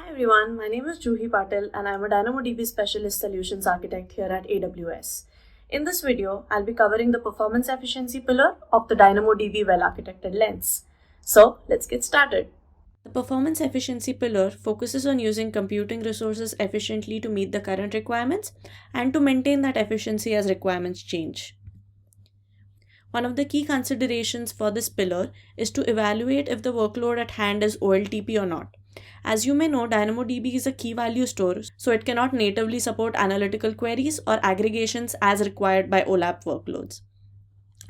Hi everyone, my name is Juhi Patil and I'm a DynamoDB Specialist Solutions Architect here at AWS. In this video, I'll be covering the performance efficiency pillar of the DynamoDB well-architected lens. So let's get started. The performance efficiency pillar focuses on using computing resources efficiently to meet the current requirements and to maintain that efficiency as requirements change. One of the key considerations for this pillar is to evaluate if the workload at hand is OLTP or not. As you may know, DynamoDB is a key value store, so it cannot natively support analytical queries or aggregations as required by OLAP workloads.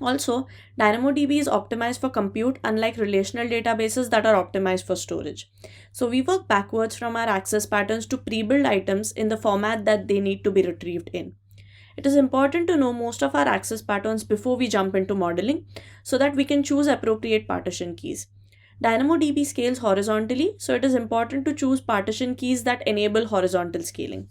Also, DynamoDB is optimized for compute, unlike relational databases that are optimized for storage. So we work backwards from our access patterns to pre-build items in the format that they need to be retrieved in. It is important to know most of our access patterns before we jump into modeling so that we can choose appropriate partition keys. DynamoDB scales horizontally, so it is important to choose partition keys that enable horizontal scaling.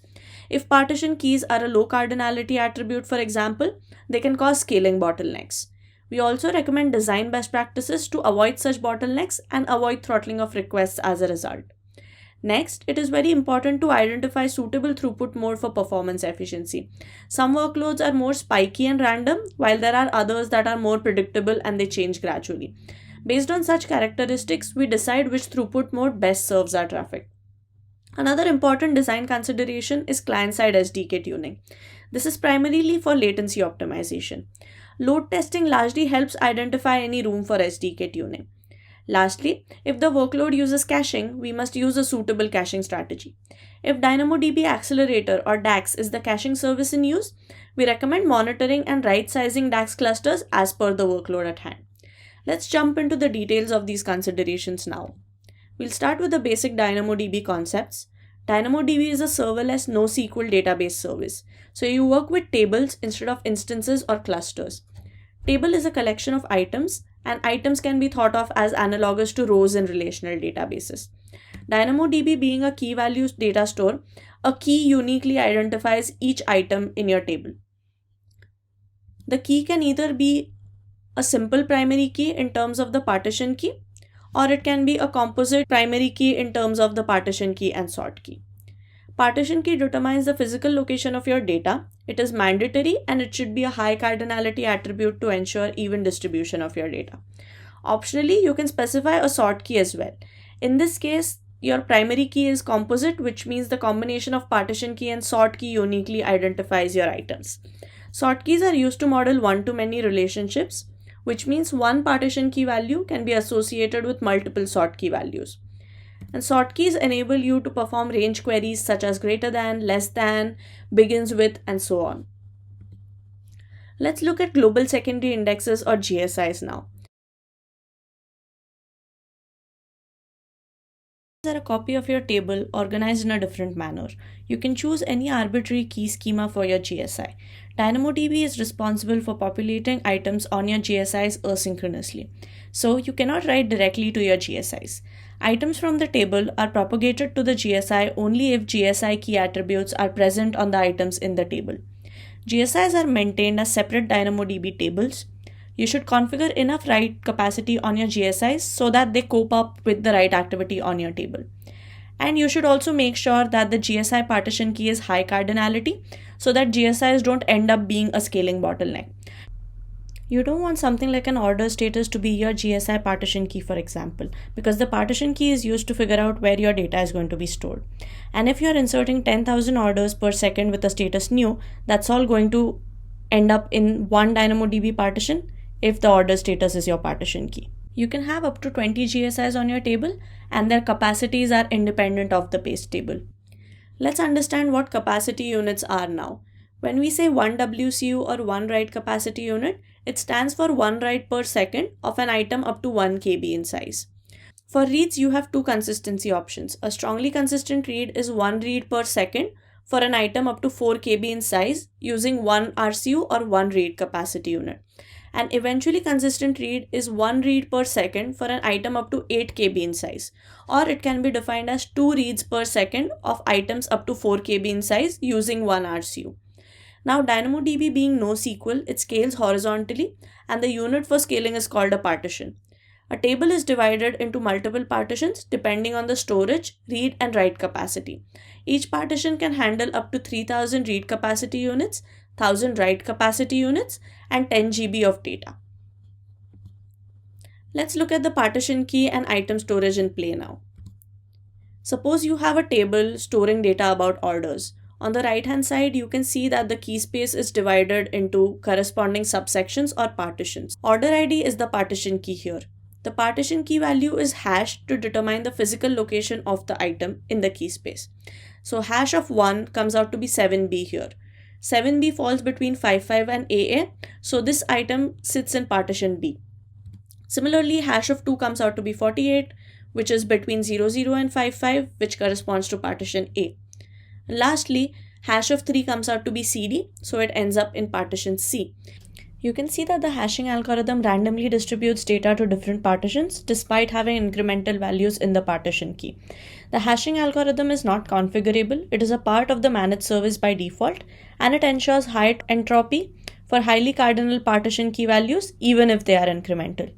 If partition keys are a low cardinality attribute, for example, they can cause scaling bottlenecks. We also recommend design best practices to avoid such bottlenecks and avoid throttling of requests as a result. Next, it is very important to identify suitable throughput mode for performance efficiency. Some workloads are more spiky and random, while there are others that are more predictable and they change gradually. Based on such characteristics, we decide which throughput mode best serves our traffic. Another important design consideration is client-side SDK tuning. This is primarily for latency optimization. Load testing largely helps identify any room for SDK tuning. Lastly, if the workload uses caching, we must use a suitable caching strategy. If DynamoDB Accelerator or DAX is the caching service in use, we recommend monitoring and right-sizing DAX clusters as per the workload at hand. Let's jump into the details of these considerations now. We'll start with the basic DynamoDB concepts. DynamoDB is a serverless NoSQL database service. So you work with tables instead of instances or clusters. Table is a collection of items, and items can be thought of as analogous to rows in relational databases. DynamoDB being a key value data store, a key uniquely identifies each item in your table. The key can either be a simple primary key in terms of the partition key, or it can be a composite primary key in terms of the partition key and sort key. Partition key determines the physical location of your data. It is mandatory and it should be a high cardinality attribute to ensure even distribution of your data. Optionally, you can specify a sort key as well. In this case, your primary key is composite, which means the combination of partition key and sort key uniquely identifies your items. Sort keys are used to model one-to-many relationships, which means one partition key value can be associated with multiple sort key values. And sort keys enable you to perform range queries such as greater than, less than, begins with, and so on. Let's look at global secondary indexes or GSIs now. These are a copy of your table organized in a different manner. You can choose any arbitrary key schema for your GSI. DynamoDB is responsible for populating items on your GSIs asynchronously, so you cannot write directly to your GSIs. Items from the table are propagated to the GSI only if GSI key attributes are present on the items in the table. GSIs are maintained as separate DynamoDB tables. You should configure enough write capacity on your GSIs so that they cope up with the write activity on your table. And you should also make sure that the GSI partition key is high cardinality so that GSIs don't end up being a scaling bottleneck. You don't want something like an order status to be your GSI partition key, for example, because the partition key is used to figure out where your data is going to be stored. And if you're inserting 10,000 orders per second with a status new, that's all going to end up in one DynamoDB partition if the order status is your partition key. You can have up to 20 GSIs on your table, and their capacities are independent of the base table. Let's understand what capacity units are now. When we say 1 WCU or 1 write capacity unit, it stands for 1 write per second of an item up to 1 KB in size. For reads, you have two consistency options. A strongly consistent read is 1 read per second for an item up to 4 KB in size using 1 RCU or 1 read capacity unit. And eventually consistent read is 1 read per second for an item up to 8 KB in size, or it can be defined as 2 reads per second of items up to 4 KB in size using 1 RCU. Now DynamoDB being NoSQL, it scales horizontally and the unit for scaling is called a partition. A table is divided into multiple partitions depending on the storage, read and write capacity. Each partition can handle up to 3000 read capacity units, 1000 write capacity units, and 10 GB of data. Let's look at the partition key and item storage in play now. Suppose you have a table storing data about orders. On the right hand side, you can see that the key space is divided into corresponding subsections or partitions. Order ID is the partition key here. The partition key value is hashed to determine the physical location of the item in the key space. So hash of 1 comes out to be 7B here. 7B falls between 55 and AA, so this item sits in partition B. Similarly, hash of 2 comes out to be 48, which is between 00 and 55, which corresponds to partition A. And lastly, hash of 3 comes out to be CD, so it ends up in partition C. You can see that the hashing algorithm randomly distributes data to different partitions despite having incremental values in the partition key. The hashing algorithm is not configurable. It is a part of the managed service by default, and it ensures high entropy for highly cardinal partition key values even if they are incremental.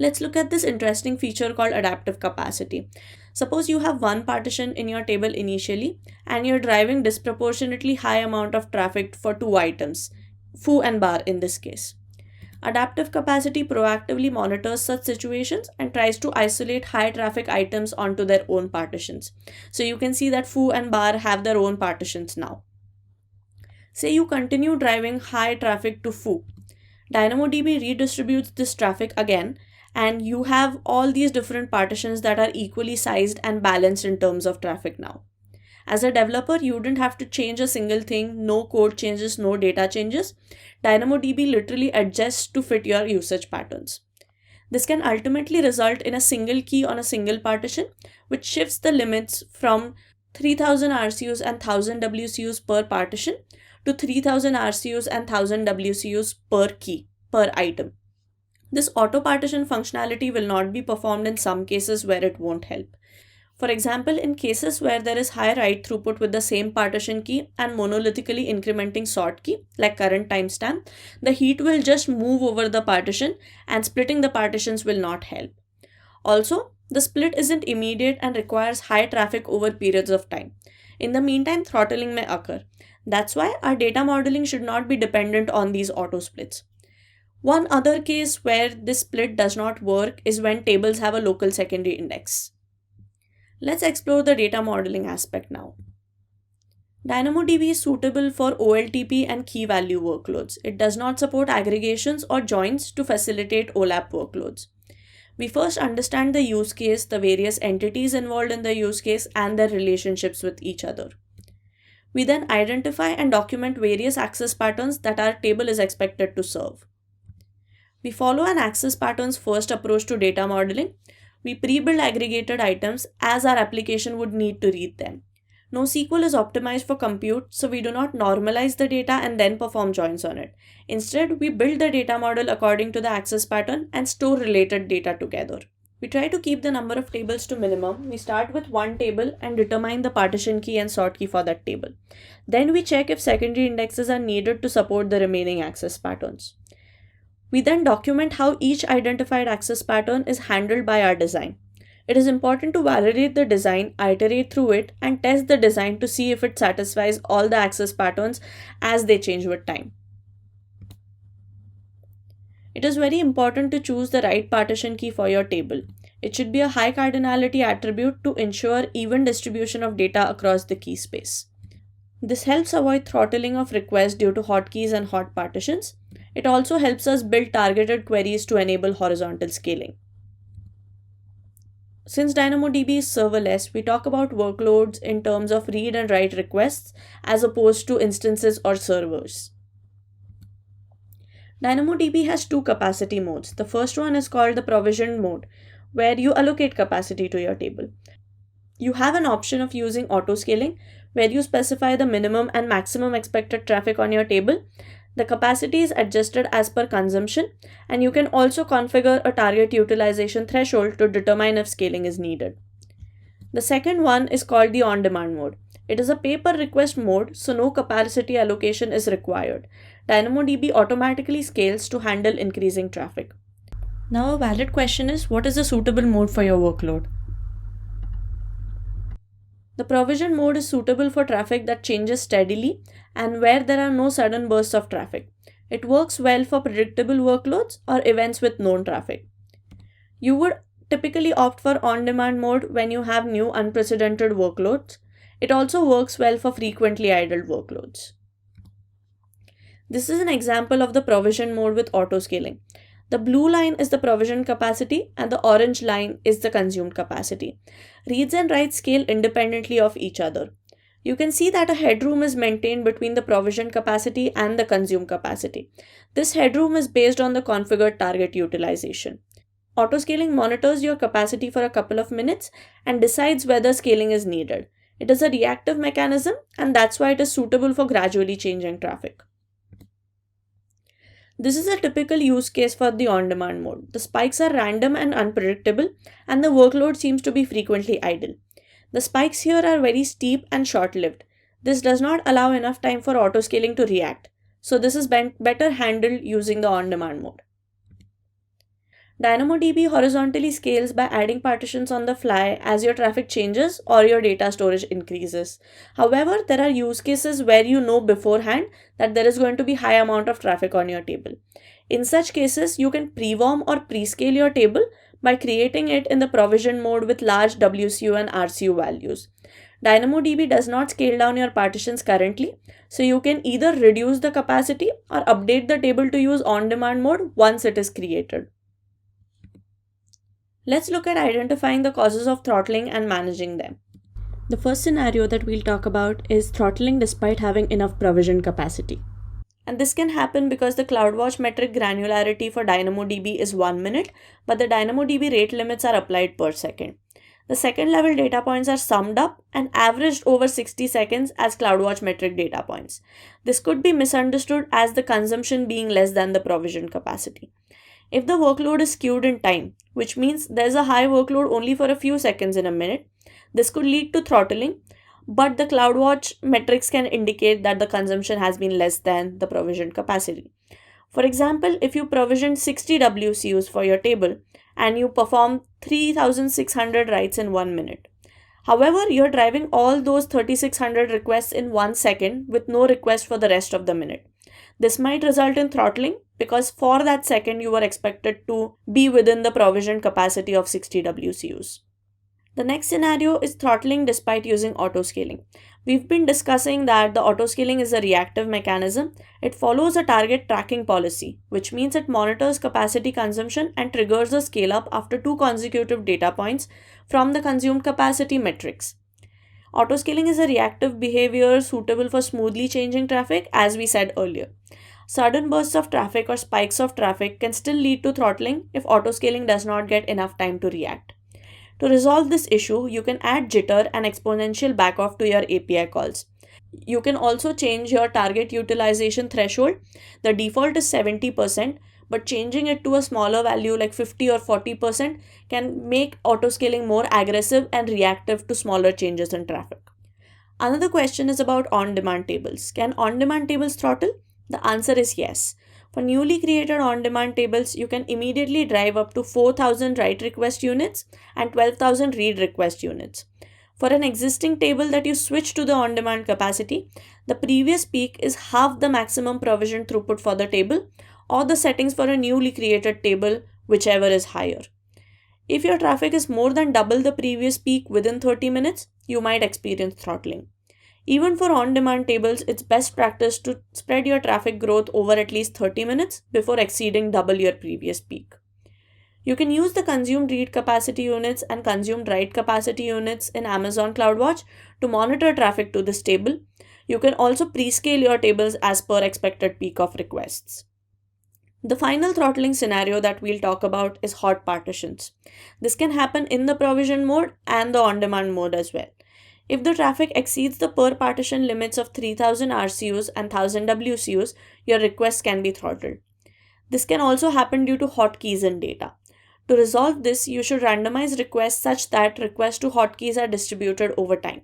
Let's look at this interesting feature called adaptive capacity. Suppose you have one partition in your table initially and you're driving disproportionately high amount of traffic for two items, foo and bar in this case. Adaptive capacity proactively monitors such situations and tries to isolate high traffic items onto their own partitions. So you can see that foo and bar have their own partitions now. Say you continue driving high traffic to foo. DynamoDB redistributes this traffic again, and you have all these different partitions that are equally sized and balanced in terms of traffic now. As a developer, you didn't have to change a single thing, no code changes, no data changes. DynamoDB literally adjusts to fit your usage patterns. This can ultimately result in a single key on a single partition, which shifts the limits from 3000 RCUs and 1000 WCUs per partition to 3000 RCUs and 1000 WCUs per key, per item. This auto-partition functionality will not be performed in some cases where it won't help. For example, in cases where there is high write throughput with the same partition key and monolithically incrementing sort key, like current timestamp, the heat will just move over the partition and splitting the partitions will not help. Also, the split isn't immediate and requires high traffic over periods of time. In the meantime, throttling may occur. That's why our data modeling should not be dependent on these auto splits. One other case where this split does not work is when tables have a local secondary index. Let's explore the data modeling aspect now. DynamoDB is suitable for OLTP and key value workloads. It does not support aggregations or joins to facilitate OLAP workloads. We first understand the use case, the various entities involved in the use case, and their relationships with each other. We then identify and document various access patterns that our table is expected to serve. We follow an access patterns first approach to data modeling. We pre-build aggregated items as our application would need to read them. NoSQL is optimized for compute, so we do not normalize the data and then perform joins on it. Instead, we build the data model according to the access pattern and store related data together. We try to keep the number of tables to minimum. We start with one table and determine the partition key and sort key for that table. Then we check if secondary indexes are needed to support the remaining access patterns. We then document how each identified access pattern is handled by our design. It is important to validate the design, iterate through it, and test the design to see if it satisfies all the access patterns as they change with time. It is very important to choose the right partition key for your table. It should be a high cardinality attribute to ensure even distribution of data across the key space. This helps avoid throttling of requests due to hotkeys and hot partitions. It also helps us build targeted queries to enable horizontal scaling. Since DynamoDB is serverless, we talk about workloads in terms of read and write requests as opposed to instances or servers. DynamoDB has two capacity modes. The first one is called the provisioned mode, where you allocate capacity to your table. You have an option of using auto-scaling, where you specify the minimum and maximum expected traffic on your table. The capacity is adjusted as per consumption, and you can also configure a target utilization threshold to determine if scaling is needed. The second one is called the on-demand mode. It is a pay-per-request mode, so no capacity allocation is required. DynamoDB automatically scales to handle increasing traffic. Now a valid question is, what is a suitable mode for your workload? The provision mode is suitable for traffic that changes steadily and where there are no sudden bursts of traffic. It works well for predictable workloads or events with known traffic. You would typically opt for on-demand mode when you have new unprecedented workloads. It also works well for frequently idle workloads. This is an example of the provision mode with auto-scaling. The blue line is the provision capacity and the orange line is the consumed capacity. Reads and writes scale independently of each other. You can see that a headroom is maintained between the provision capacity and the consumed capacity. This headroom is based on the configured target utilization. Autoscaling monitors your capacity for a couple of minutes and decides whether scaling is needed. It is a reactive mechanism, and that's why it is suitable for gradually changing traffic. This is a typical use case for the on-demand mode. The spikes are random and unpredictable, and the workload seems to be frequently idle. The spikes here are very steep and short-lived. This does not allow enough time for autoscaling to react, so this is better handled using the on-demand mode. DynamoDB horizontally scales by adding partitions on the fly as your traffic changes or your data storage increases. However, there are use cases where you know beforehand that there is going to be high amount of traffic on your table. In such cases, you can pre-warm or pre-scale your table by creating it in the provision mode with large WCU and RCU values. DynamoDB does not scale down your partitions currently, so you can either reduce the capacity or update the table to use on-demand mode once it is created. Let's look at identifying the causes of throttling and managing them. The first scenario that we'll talk about is throttling despite having enough provision capacity. And this can happen because the CloudWatch metric granularity for DynamoDB is 1 minute, but the DynamoDB rate limits are applied per second. The second level data points are summed up and averaged over 60 seconds as CloudWatch metric data points. This could be misunderstood as the consumption being less than the provision capacity. If the workload is skewed in time, which means there's a high workload only for a few seconds in a minute, this could lead to throttling, but the CloudWatch metrics can indicate that the consumption has been less than the provisioned capacity. For example, if you provisioned 60 WCUs for your table and you perform 3600 writes in 1 minute. However, you're driving all those 3600 requests in 1 second with no request for the rest of the minute. This might result in throttling because for that second you were expected to be within the provisioned capacity of 60 WCUs. The next scenario is throttling despite using autoscaling. We've been discussing that the autoscaling is a reactive mechanism. It follows a target tracking policy, which means it monitors capacity consumption and triggers a scale up after 2 consecutive data points from the consumed capacity metrics. Autoscaling is a reactive behavior suitable for smoothly changing traffic, as we said earlier. Sudden bursts of traffic or spikes of traffic can still lead to throttling if autoscaling does not get enough time to react. To resolve this issue, you can add jitter and exponential backoff to your API calls. You can also change your target utilization threshold. The default is 70%, but changing it to a smaller value like 50 or 40% can make autoscaling more aggressive and reactive to smaller changes in traffic. Another question is about on-demand tables. Can on-demand tables throttle? The answer is yes. For newly created on-demand tables, you can immediately drive up to 4,000 write request units and 12,000 read request units. For an existing table that you switch to the on-demand capacity, the previous peak is half the maximum provision throughput for the table, or the settings for a newly created table, whichever is higher. If your traffic is more than double the previous peak within 30 minutes, you might experience throttling. Even for on-demand tables, it's best practice to spread your traffic growth over at least 30 minutes before exceeding double your previous peak. You can use the consumed read capacity units and consumed write capacity units in Amazon CloudWatch to monitor traffic to this table. You can also pre-scale your tables as per expected peak of requests. The final throttling scenario that we'll talk about is hot partitions. This can happen in the provision mode and the on-demand mode as well. If the traffic exceeds the per partition limits of 3000 RCUs and 1000 WCUs, your requests can be throttled. This can also happen due to hotkeys in data. To resolve this, you should randomize requests such that requests to hotkeys are distributed over time.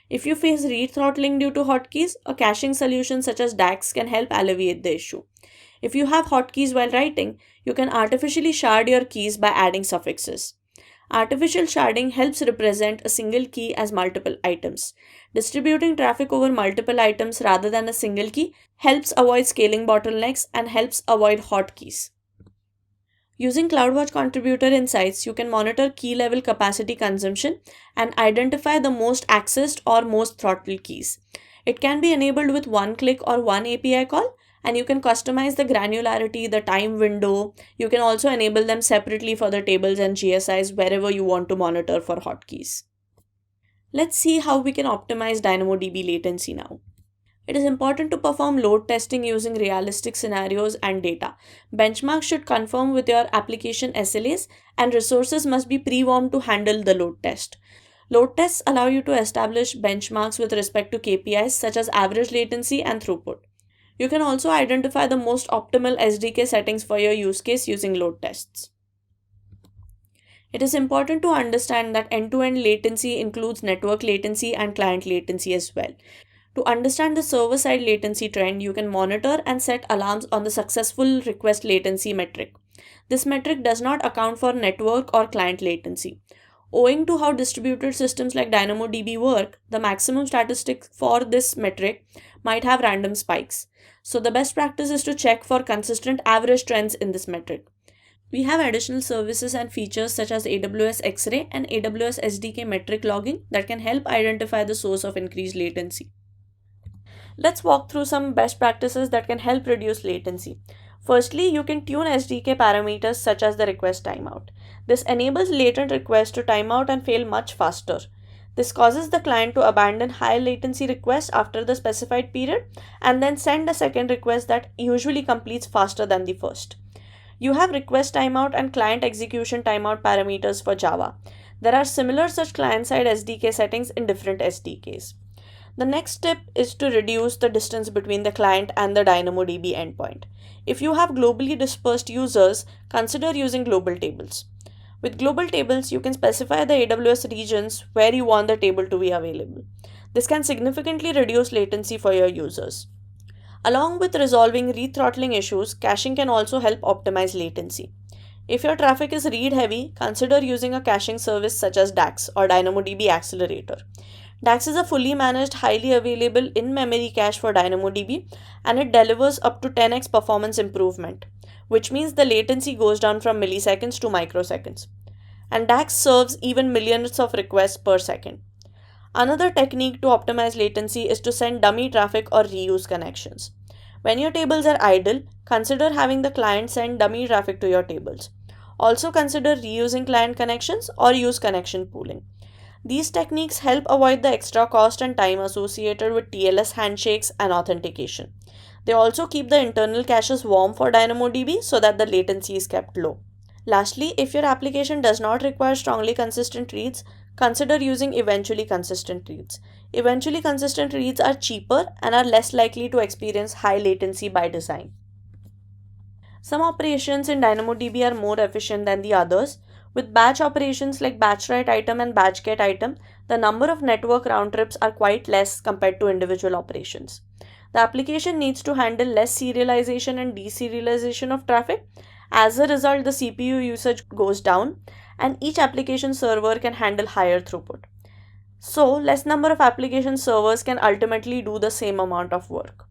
If you face read throttling due to hotkeys, a caching solution such as DAX can help alleviate the issue. If you have hotkeys while writing, you can artificially shard your keys by adding suffixes. Artificial sharding helps represent a single key as multiple items. Distributing traffic over multiple items rather than a single key helps avoid scaling bottlenecks and helps avoid hotkeys. Using CloudWatch Contributor Insights, you can monitor key level capacity consumption and identify the most accessed or most throttled keys. It can be enabled with one click or one API call, and you can customize the granularity, the time window. You can also enable them separately for the tables and GSIs wherever you want to monitor for hotkeys. Let's see how we can optimize DynamoDB latency now. It is important to perform load testing using realistic scenarios and data. Benchmarks should conform with your application SLAs, and resources must be pre-warmed to handle the load test. Load tests allow you to establish benchmarks with respect to KPIs such as average latency and throughput. You can also identify the most optimal SDK settings for your use case using load tests. It is important to understand that end-to-end latency includes network latency and client latency as well. To understand the server-side latency trend, you can monitor and set alarms on the successful request latency metric. This metric does not account for network or client latency. Owing to how distributed systems like DynamoDB work, the maximum statistic for this metric might have random spikes. So the best practice is to check for consistent average trends in this metric. We have additional services and features such as AWS X-Ray and AWS SDK metric logging that can help identify the source of increased latency. Let's walk through some best practices that can help reduce latency. Firstly, you can tune SDK parameters such as the request timeout. This enables latent requests to timeout and fail much faster. This causes the client to abandon high latency requests after the specified period and then send a second request that usually completes faster than the first. You have request timeout and client execution timeout parameters for Java. There are similar such client-side SDK settings in different SDKs. The next step is to reduce the distance between the client and the DynamoDB endpoint. If you have globally dispersed users, consider using global tables. With global tables, you can specify the AWS regions where you want the table to be available. This can significantly reduce latency for your users. Along with resolving rethrottling issues, caching can also help optimize latency. If your traffic is read-heavy, consider using a caching service such as DAX or DynamoDB Accelerator. DAX is a fully managed, highly available in-memory cache for DynamoDB, and it delivers up to 10x performance improvement, which means the latency goes down from milliseconds to microseconds. And DAX serves even millions of requests per second. Another technique to optimize latency is to send dummy traffic or reuse connections. When your tables are idle, consider having the client send dummy traffic to your tables. Also consider reusing client connections or use connection pooling. These techniques help avoid the extra cost and time associated with TLS handshakes and authentication. They also keep the internal caches warm for DynamoDB so that the latency is kept low. Lastly, if your application does not require strongly consistent reads, consider using eventually consistent reads. Eventually consistent reads are cheaper and are less likely to experience high latency by design. Some operations in DynamoDB are more efficient than the others. With batch operations like batch write item and batch get item, the number of network round trips are quite less compared to individual operations. The application needs to handle less serialization and deserialization of traffic. As a result, the CPU usage goes down and each application server can handle higher throughput. So, less number of application servers can ultimately do the same amount of work.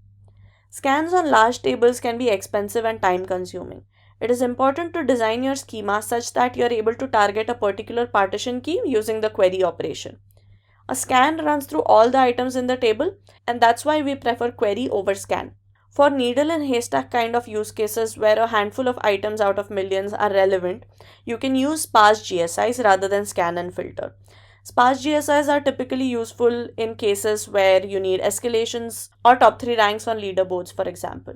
Scans on large tables can be expensive and time consuming. It is important to design your schema such that you are able to target a particular partition key using the query operation. A scan runs through all the items in the table, and that's why we prefer query over scan. For needle and haystack kind of use cases where a handful of items out of millions are relevant, you can use sparse GSIs rather than scan and filter. Sparse GSIs are typically useful in cases where you need escalations or top 3 ranks on leaderboards, for example.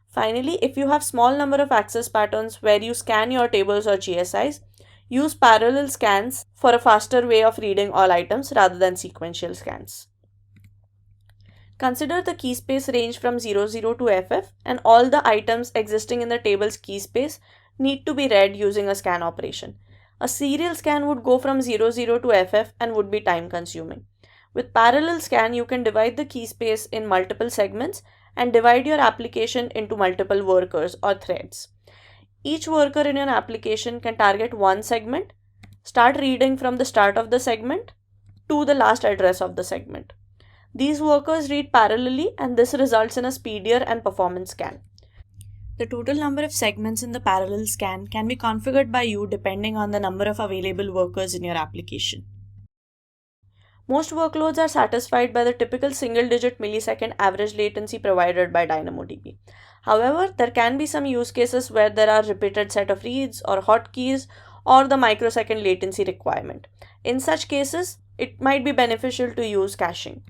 Finally, if you have small number of access patterns where you scan your tables or GSIs, use parallel scans for a faster way of reading all items rather than sequential scans. Consider the key space range from 00 to FF, and all the items existing in the table's key space need to be read using a scan operation. A serial scan would go from 00 to FF and would be time consuming. With parallel scan, you can divide the key space in multiple segments and divide your application into multiple workers or threads. Each worker in your application can target one segment, start reading from the start of the segment to the last address of the segment. These workers read parallelly, and this results in a speedier and performance scan. The total number of segments in the parallel scan can be configured by you depending on the number of available workers in your application. Most workloads are satisfied by the typical single-digit millisecond average latency provided by DynamoDB. However, there can be some use cases where there are repeated set of reads or hotkeys or the microsecond latency requirement. In such cases, it might be beneficial to use caching.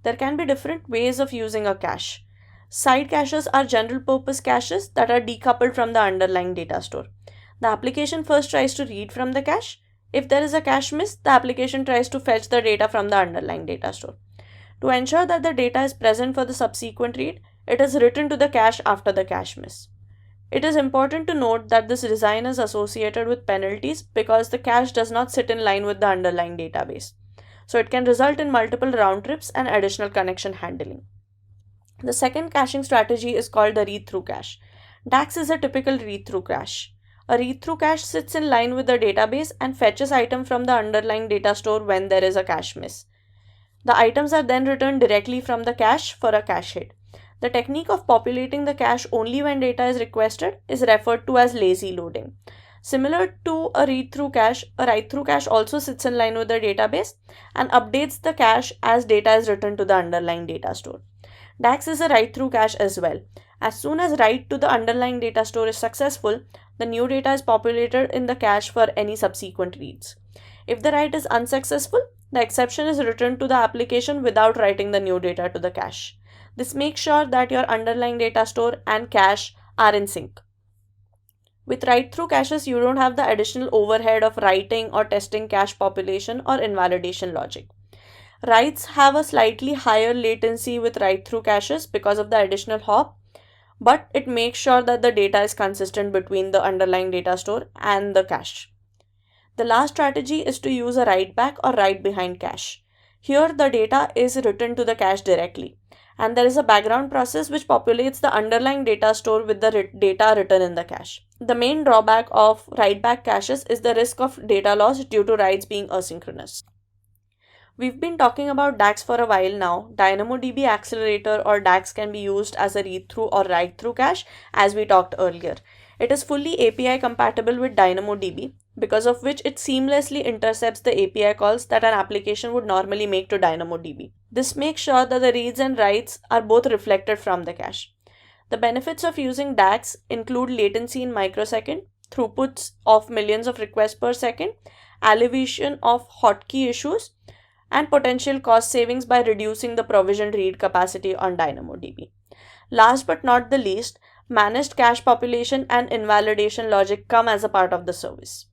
There can be different ways of using a cache. Side caches are general purpose caches that are decoupled from the underlying data store. The application first tries to read from the cache. If there is a cache miss, the application tries to fetch the data from the underlying data store. To ensure that the data is present for the subsequent read, it is written to the cache after the cache miss. It is important to note that this design is associated with penalties because the cache does not sit in line with the underlying database. So it can result in multiple round trips and additional connection handling. The second caching strategy is called the read-through cache. DAX is a typical read-through cache. A read-through cache sits in line with the database and fetches item from the underlying data store when there is a cache miss. The items are then returned directly from the cache for a cache hit. The technique of populating the cache only when data is requested is referred to as lazy loading. Similar to a read-through cache, a write-through cache also sits in line with the database and updates the cache as data is written to the underlying data store. DAX is a write-through cache as well. As soon as write to the underlying data store is successful, the new data is populated in the cache for any subsequent reads. If the write is unsuccessful, the exception is returned to the application without writing the new data to the cache. This makes sure that your underlying data store and cache are in sync. With write-through caches, you don't have the additional overhead of writing or testing cache population or invalidation logic. Writes have a slightly higher latency with write-through caches because of the additional hop, but it makes sure that the data is consistent between the underlying data store and the cache. The last strategy is to use a write back or write behind cache. Here the data is written to the cache directly, and there is a background process which populates the underlying data store with the data written in the cache. The main drawback of write back caches is the risk of data loss due to writes being asynchronous. We've been talking about DAX for a while now. DynamoDB Accelerator or DAX can be used as a read-through or write-through cache as we talked earlier. It is fully API compatible with DynamoDB, because of which it seamlessly intercepts the API calls that an application would normally make to DynamoDB. This makes sure that the reads and writes are both reflected from the cache. The benefits of using DAX include latency in microsecond, throughputs of millions of requests per second, alleviation of hotkey issues, and potential cost savings by reducing the provisioned read capacity on DynamoDB. Last but not the least, managed cache population and invalidation logic come as a part of the service.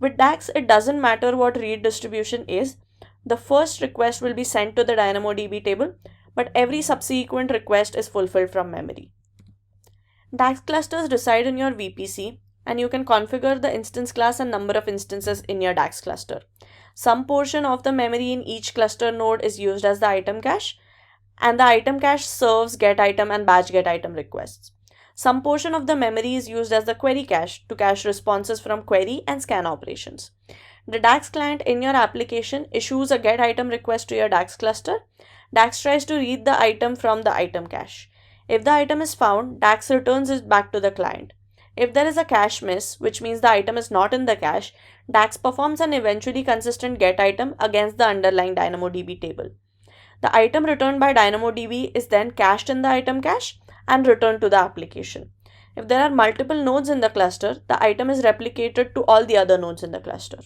With DAX, it doesn't matter what read distribution is. The first request will be sent to the DynamoDB table, but every subsequent request is fulfilled from memory. DAX clusters reside in your VPC, and you can configure the instance class and number of instances in your DAX cluster. Some portion of the memory in each cluster node is used as the item cache, and the item cache serves getItem and batch getItem requests. Some portion of the memory is used as the query cache to cache responses from query and scan operations. The DAX client in your application issues a getItem request to your DAX cluster. DAX tries to read the item from the item cache. If the item is found, DAX returns it back to the client. If there is a cache miss, which means the item is not in the cache, DAX performs an eventually consistent getItem against the underlying DynamoDB table. The item returned by DynamoDB is then cached in the item cache and returned to the application. If there are multiple nodes in the cluster, the item is replicated to all the other nodes in the cluster.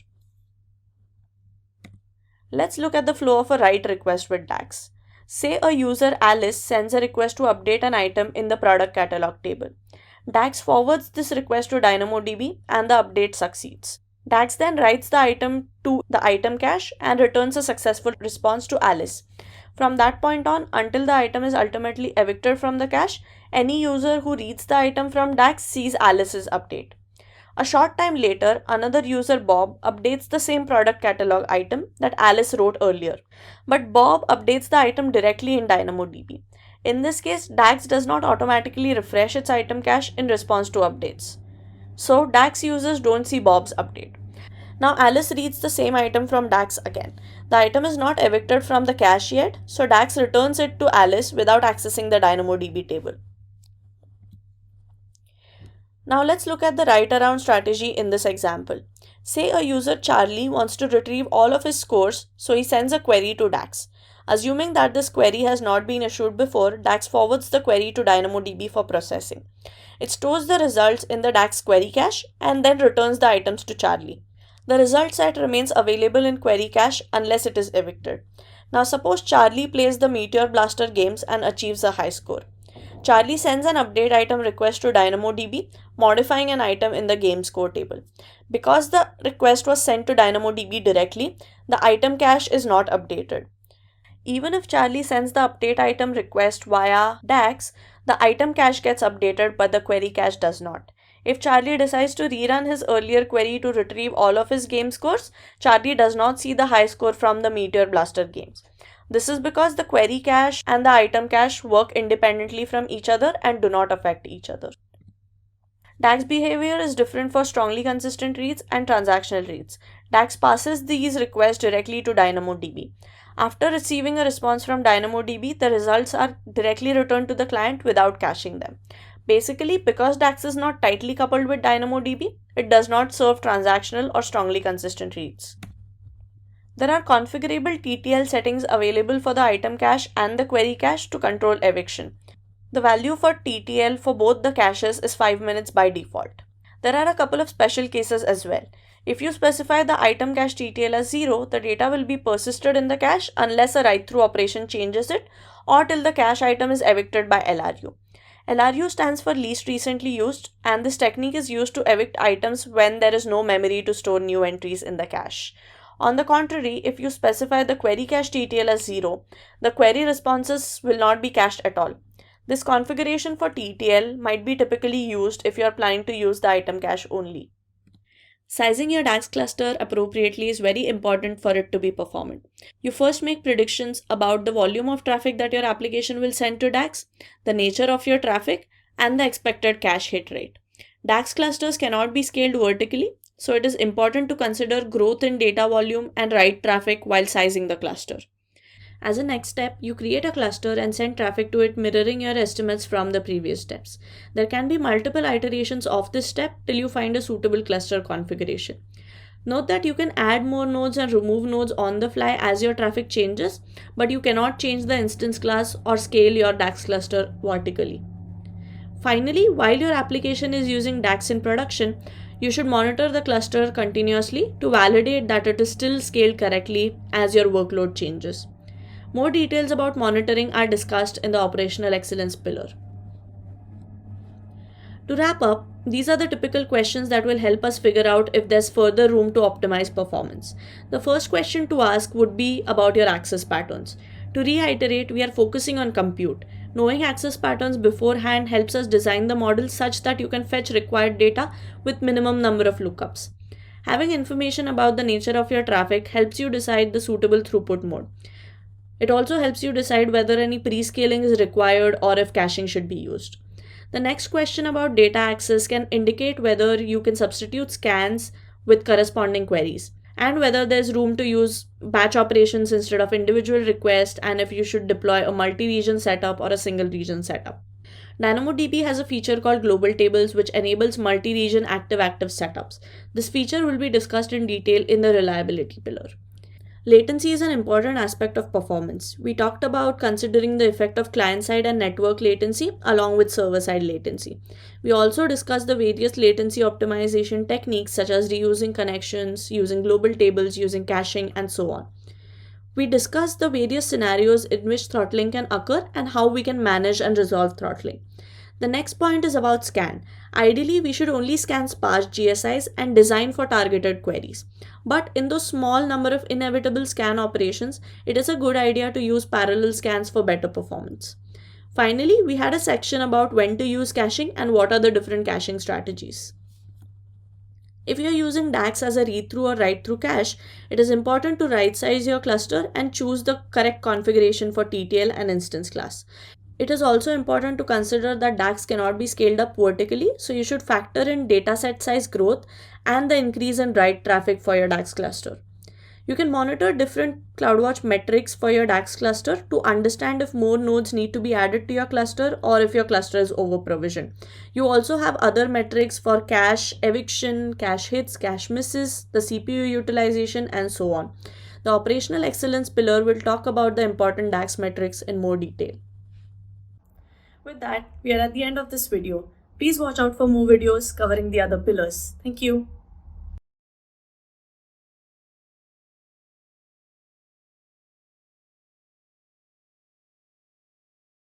Let's look at the flow of a write request with DAX. Say a user Alice sends a request to update an item in the product catalog table. DAX forwards this request to DynamoDB and the update succeeds. DAX then writes the item to the item cache and returns a successful response to Alice. From that point on, until the item is ultimately evicted from the cache, any user who reads the item from DAX sees Alice's update. A short time later, another user, Bob, updates the same product catalog item that Alice wrote earlier. But Bob updates the item directly in DynamoDB. In this case, DAX does not automatically refresh its item cache in response to updates. So DAX users don't see Bob's update. Now Alice reads the same item from DAX again. The item is not evicted from the cache yet, so DAX returns it to Alice without accessing the DynamoDB table. Now let's look at the write around strategy in this example. Say a user Charlie wants to retrieve all of his scores, so he sends a query to DAX. Assuming that this query has not been issued before, DAX forwards the query to DynamoDB for processing. It stores the results in the DAX query cache and then returns the items to Charlie. The result set remains available in query cache unless it is evicted. Now suppose Charlie plays the Meteor Blaster games and achieves a high score. Charlie sends an update item request to DynamoDB, modifying an item in the game score table. Because the request was sent to DynamoDB directly, the item cache is not updated. Even if Charlie sends the update item request via DAX, the item cache gets updated but the query cache does not. If Charlie decides to rerun his earlier query to retrieve all of his game scores, Charlie does not see the high score from the Meteor Blaster games. This is because the query cache and the item cache work independently from each other and do not affect each other. DAX behavior is different for strongly consistent reads and transactional reads. DAX passes these requests directly to DynamoDB. After receiving a response from DynamoDB, the results are directly returned to the client without caching them. Basically, because DAX is not tightly coupled with DynamoDB, it does not serve transactional or strongly consistent reads. There are configurable TTL settings available for the item cache and the query cache to control eviction. The value for TTL for both the caches is 5 minutes by default. There are a couple of special cases as well. If you specify the item cache TTL as 0, the data will be persisted in the cache unless a write-through operation changes it or till the cache item is evicted by LRU. LRU stands for least recently used, and this technique is used to evict items when there is no memory to store new entries in the cache. On the contrary, if you specify the query cache TTL as 0, the query responses will not be cached at all. This configuration for TTL might be typically used if you are planning to use the item cache only. Sizing your DAX cluster appropriately is very important for it to be performant. You first make predictions about the volume of traffic that your application will send to DAX, the nature of your traffic, and the expected cache hit rate. DAX clusters cannot be scaled vertically, so it is important to consider growth in data volume and write traffic while sizing the cluster. As a next step, you create a cluster and send traffic to it mirroring your estimates from the previous steps. There can be multiple iterations of this step till you find a suitable cluster configuration. Note that you can add more nodes and remove nodes on the fly as your traffic changes, but you cannot change the instance class or scale your DAX cluster vertically. Finally, while your application is using DAX in production, you should monitor the cluster continuously to validate that it is still scaled correctly as your workload changes. More details about monitoring are discussed in the operational excellence pillar. To wrap up, these are the typical questions that will help us figure out if there's further room to optimize performance. The first question to ask would be about your access patterns. To reiterate, we are focusing on compute. Knowing access patterns beforehand helps us design the model such that you can fetch required data with minimum number of lookups. Having information about the nature of your traffic helps you decide the suitable throughput mode. It also helps you decide whether any pre-scaling is required or if caching should be used. The next question about data access can indicate whether you can substitute scans with corresponding queries, and whether there's room to use batch operations instead of individual requests, and if you should deploy a multi-region setup or a single region setup. DynamoDB has a feature called Global Tables which enables multi-region active-active setups. This feature will be discussed in detail in the reliability pillar. Latency is an important aspect of performance. We talked about considering the effect of client-side and network latency along with server-side latency. We also discussed the various latency optimization techniques such as reusing connections, using global tables, using caching, and so on. We discussed the various scenarios in which throttling can occur and how we can manage and resolve throttling. The next point is about scan. Ideally, we should only scan sparse GSIs and design for targeted queries. But in those small number of inevitable scan operations, it is a good idea to use parallel scans for better performance. Finally, we had a section about when to use caching and what are the different caching strategies. If you are using DAX as a read-through or write-through cache, it is important to right-size your cluster and choose the correct configuration for TTL and instance class. It is also important to consider that DAX cannot be scaled up vertically, so you should factor in dataset size growth and the increase in write traffic for your DAX cluster. You can monitor different CloudWatch metrics for your DAX cluster to understand if more nodes need to be added to your cluster or if your cluster is over provisioned. You also have other metrics for cache eviction, cache hits, cache misses, the CPU utilization, and so on. The operational excellence pillar will talk about the important DAX metrics in more detail. With that, we are at the end of this video. Please watch out for more videos covering the other pillars. Thank you.